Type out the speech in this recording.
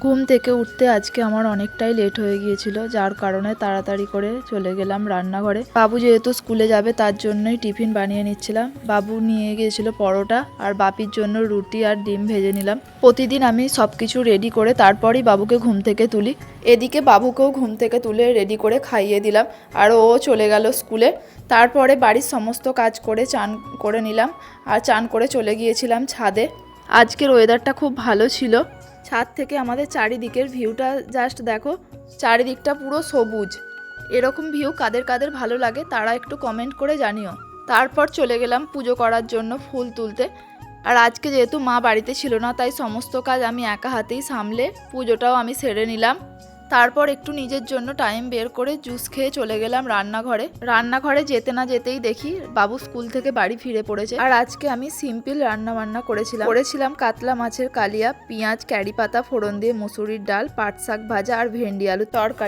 ঘুম থেকে উঠতে আজকে আমার অনেকটাই লেট হয়ে গিয়েছিল, যার কারণে তাড়াতাড়ি করে চলে গেলাম রান্নাঘরে। বাবু যেহেতু স্কুলে যাবে তার জন্যই টিফিন বানিয়ে নিচ্ছিলাম। বাবু নিয়ে গিয়েছিল পরোটা, আর বাপির জন্য রুটি আর ডিম ভেজে নিলাম। প্রতিদিন আমি সব কিছু রেডি করে তারপরই বাবুকে ঘুম থেকে তুলি। এদিকে বাবুকেও ঘুম থেকে তুলে রেডি করে খাইয়ে দিলাম, আর ও চলে গেল স্কুলে। তারপরে বাড়ির সমস্ত কাজ করে চান করে নিলাম, আর চান করে চলে গিয়েছিলাম ছাদে। আজকের ওয়েদারটা খুব ভালো ছিল। ছাদ থেকে আমাদের চারিদিকের ভিউটা জাস্ট দেখো, চারিদিকটা পুরো সবুজ। এরকম ভিউ কাদের কাদের ভালো লাগে তারা একটু কমেন্ট করে জানিও। তারপর চলে গেলাম পুজো করার জন্য ফুল তুলতে। আর আজকে যেহেতু মা বাড়িতে ছিল না, তাই সমস্ত কাজ আমি একা হাতেই সামলে পুজোটাও আমি সেরে নিলাম। তারপর একটু নিজের জন্য টাইম বের করে জুস খেয়ে চলে গেলাম রান্নাঘরে যেতে না যেতেই দেখি বাবু স্কুল থেকে বাড়ি ফিরে পড়েছে। আর আজকে আমি সিম্পল রান্না বান্না করেছিলাম কাতলা মাছের কালিয়া, পেঁয়াজ, ক্যারি পাতা ফোড়ন দিয়ে মুসুরির ডাল, পাট শাক ভাজা আর ভেন্ডি আলু তরকারি।